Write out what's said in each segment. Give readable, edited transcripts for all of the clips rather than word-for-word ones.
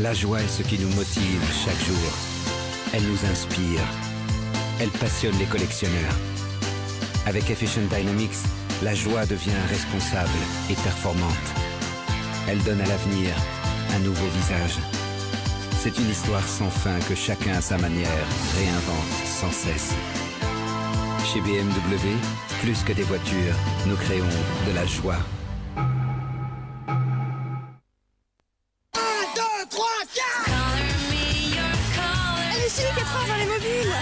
La joie est ce qui nous motive chaque jour. Elle nous inspire. Elle passionne les collectionneurs. Avec Efficient Dynamics, la joie devient responsable et performante. Elle donne à l'avenir un nouveau visage. C'est une histoire sans fin que chacun à sa manière réinvente sans cesse. Chez BMW, plus que des voitures, nous créons de la joie. 1, 2, 3, 4. Allez, ici, 4 heures dans les mobiles.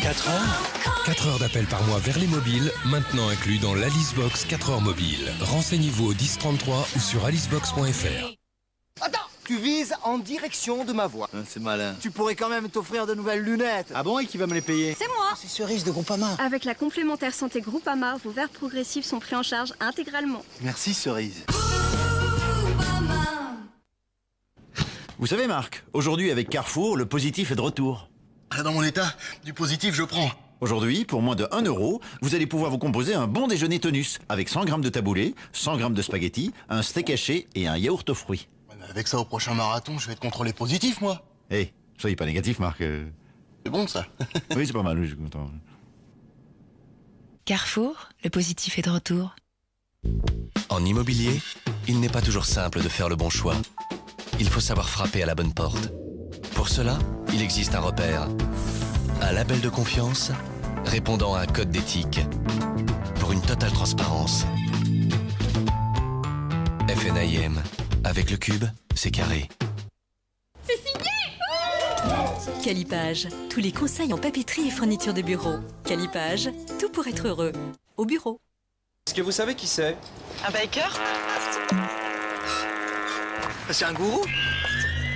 4 heures 4 heures d'appel par mois vers les mobiles, maintenant inclus dans l'Alice Box 4 heures mobile. Renseignez-vous au 1033 ou sur alicebox.fr. Attends, tu vises en direction de ma voix. C'est malin. Tu pourrais quand même t'offrir de nouvelles lunettes. Ah bon, et qui va me les payer? C'est moi. C'est Cerise de Groupama. Avec la complémentaire santé Groupama, vos verres progressifs sont pris en charge intégralement. Merci Cerise. Vous savez Marc, aujourd'hui avec Carrefour, le positif est de retour. Dans mon état, du positif je prends. Aujourd'hui, pour moins de 1 euro, vous allez pouvoir vous composer un bon déjeuner tonus avec 100 grammes de taboulé, 100 grammes de spaghettis, un steak haché et un yaourt aux fruits. Ouais, mais avec ça, au prochain marathon, je vais être contrôlé positif, moi. Hé, soyez pas négatif Marc. C'est bon, ça. Oui, c'est pas mal, oui, je suis content. Carrefour, le positif est de retour. En immobilier, il n'est pas toujours simple de faire le bon choix. Il faut savoir frapper à la bonne porte. Pour cela, il existe un repère. Un label de confiance répondant à un code d'éthique. Pour une totale transparence. FNAIM. Avec le cube, c'est carré. C'est signé. Calipage, tous les conseils en papeterie et fourniture de bureau. Calipage, tout pour être heureux. Au bureau. Est-ce que vous savez qui c'est? Un biker? C'est un gourou.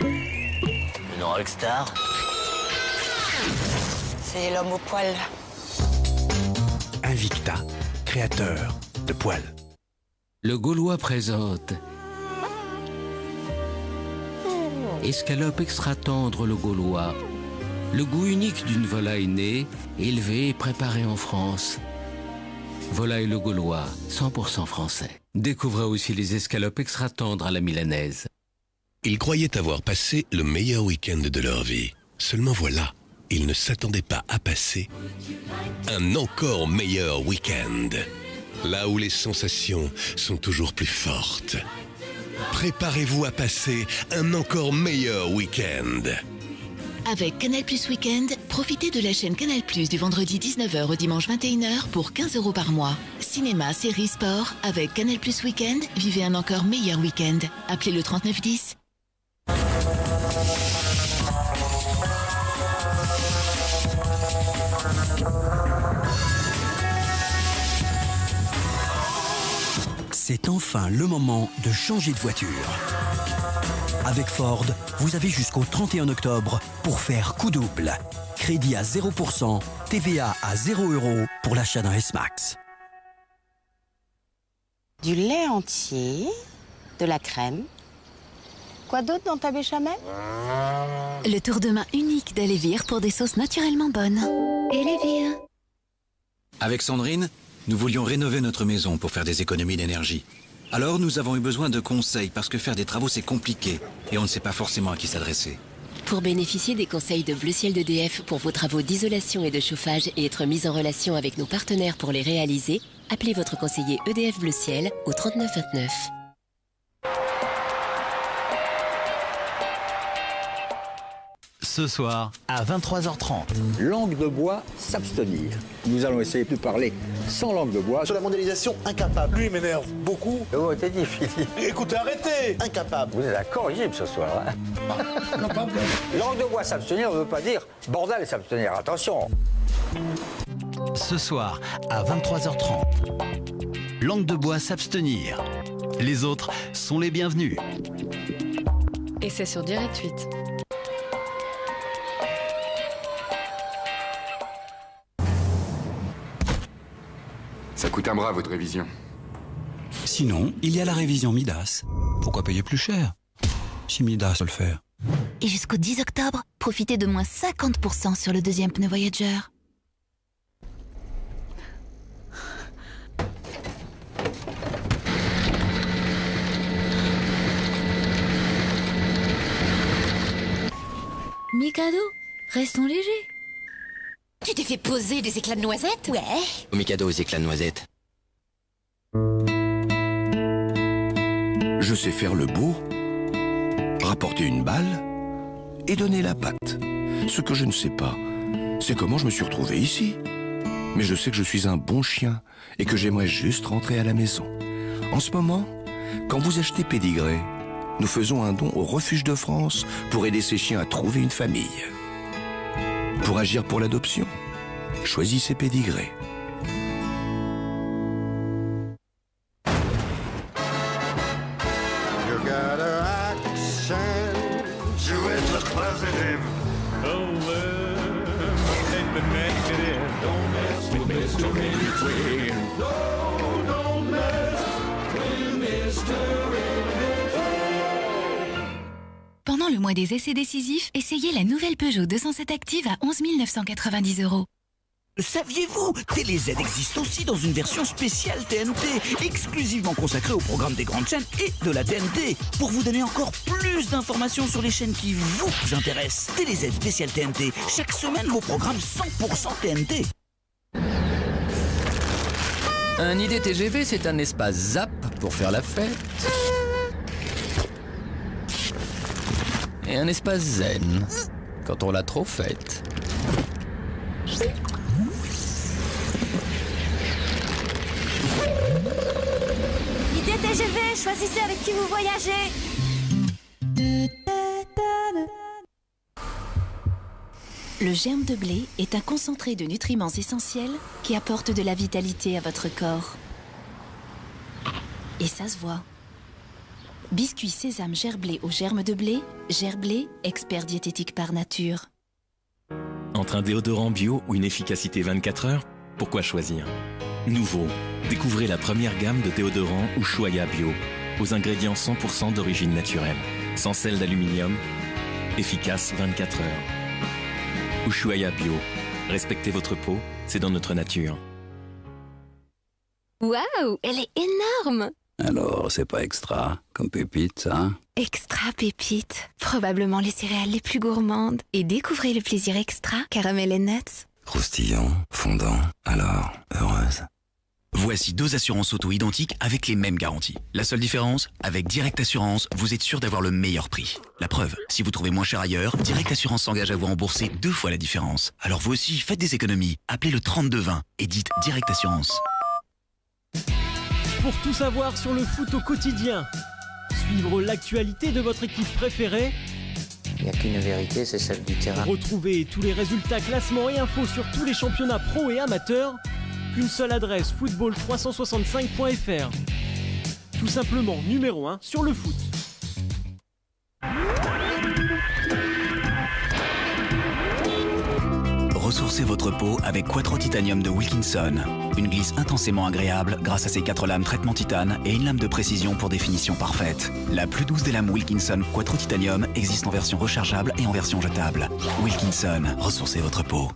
Une rockstar? C'est l'homme au poil. Invicta, créateur de poils. Le Gaulois présente Escalope extra tendre le Gaulois. Le goût unique d'une volaille née, élevée et préparée en France. Volaille le Gaulois, 100% français. Découvrez aussi les escalopes extra tendres à la milanaise. Ils croyaient avoir passé le meilleur week-end de leur vie. Seulement voilà, ils ne s'attendaient pas à passer un encore meilleur week-end. Là où les sensations sont toujours plus fortes. Préparez-vous à passer un encore meilleur week-end. Avec Canal Plus Week-end, profitez de la chaîne Canal Plus du vendredi 19h au dimanche 21h pour 15 € par mois. Cinéma, séries, sport, avec Canal Plus Week-end, vivez un encore meilleur week-end. Appelez le 3910. C'est enfin le moment de changer de voiture. Avec Ford, vous avez jusqu'au 31 octobre pour faire coup double. Crédit à 0%, TVA à 0 € pour l'achat d'un S-Max. Du lait entier, de la crème. Quoi d'autre dans ta béchamel? Le tour de main unique d'Elévir pour des sauces naturellement bonnes. Elévir. Avec Sandrine, nous voulions rénover notre maison pour faire des économies d'énergie. Alors nous avons eu besoin de conseils parce que faire des travaux c'est compliqué et on ne sait pas forcément à qui s'adresser. Pour bénéficier des conseils de Bleu Ciel d'EDF pour vos travaux d'isolation et de chauffage et être mis en relation avec nos partenaires pour les réaliser, appelez votre conseiller EDF Bleu Ciel au 3929. Ce soir, à 23h30. Langue de bois, s'abstenir. Nous allons essayer de parler sans langue de bois. Sur la mondialisation, incapable. Lui m'énerve beaucoup. Oh, t'es difficile. Écoutez, arrêtez. Incapable. Vous êtes incorrigible ce soir. Hein. Langue de bois, s'abstenir ne veut pas dire bordel s'abstenir. Attention. Ce soir, à 23h30. Langue de bois, s'abstenir. Les autres sont les bienvenus. Et c'est sur Direct 8. Ça coûte un bras, votre révision. Sinon, il y a la révision Midas. Pourquoi payer plus cher si Midas peut le faire? Et jusqu'au 10 octobre, profitez de moins 50% sur le deuxième pneu Voyager. Mikado, restons légers. Tu t'es fait poser des éclats de noisettes? Ouais. Au Mikado aux éclats de noisettes. Je sais faire le beau, rapporter une balle et donner la patte. Ce que je ne sais pas, c'est comment je me suis retrouvé ici. Mais je sais que je suis un bon chien et que j'aimerais juste rentrer à la maison. En ce moment, quand vous achetez Pédigré, nous faisons un don au Refuge de France pour aider ces chiens à trouver une famille. Pour agir pour l'adoption, choisissez Pédigré. Pendant le mois des essais décisifs, essayez la nouvelle Peugeot 207 Active à 11 990 €. Saviez-vous, TéléZ existe aussi dans une version spéciale TNT, exclusivement consacrée au programme des grandes chaînes et de la TNT, pour vous donner encore plus d'informations sur les chaînes qui vous intéressent. TéléZ spécial TNT, chaque semaine vos programmes 100% TNT. Un IDTGV, c'est un espace zap pour faire la fête. Et un espace zen, quand on l'a trop faite. IDTGV, choisissez avec qui vous voyagez. Le germe de blé est un concentré de nutriments essentiels qui apporte de la vitalité à votre corps. Et ça se voit. Biscuit sésame gerblé au germe de blé, Gerblé, expert diététique par nature. Entre un déodorant bio ou une efficacité 24 heures, pourquoi choisir? Nouveau, découvrez la première gamme de déodorants Ushuaïa Bio, aux ingrédients 100% d'origine naturelle, sans sel d'aluminium, efficace 24 heures. Ushuaïa Bio, respectez votre peau, c'est dans notre nature. Waouh, elle est énorme! Alors, c'est pas extra, comme pépite, ça? Extra pépite, probablement les céréales les plus gourmandes. Et découvrez le plaisir extra, caramel et nuts. Croustillant, fondant, alors, heureuse. Voici 2 assurances auto identiques avec les mêmes garanties. La seule différence, avec Direct Assurance, vous êtes sûr d'avoir le meilleur prix. La preuve, si vous trouvez moins cher ailleurs, Direct Assurance s'engage à vous rembourser 2 fois la différence. Alors vous aussi, faites des économies. Appelez le 3220 et dites Direct Assurance. Pour tout savoir sur le foot au quotidien, suivre l'actualité de votre équipe préférée, il n'y a qu'une vérité, c'est celle du terrain. Retrouver tous les résultats, classements et infos sur tous les championnats pro et amateurs, qu'une seule adresse, football365.fr. Tout simplement, numéro 1 sur le foot. Ressourcez votre peau avec Quattro Titanium de Wilkinson. Une glisse intensément agréable grâce à ses 4 lames traitement titane et une lame de précision pour définition parfaite. La plus douce des lames Wilkinson Quattro Titanium existe en version rechargeable et en version jetable. Wilkinson, ressourcez votre peau.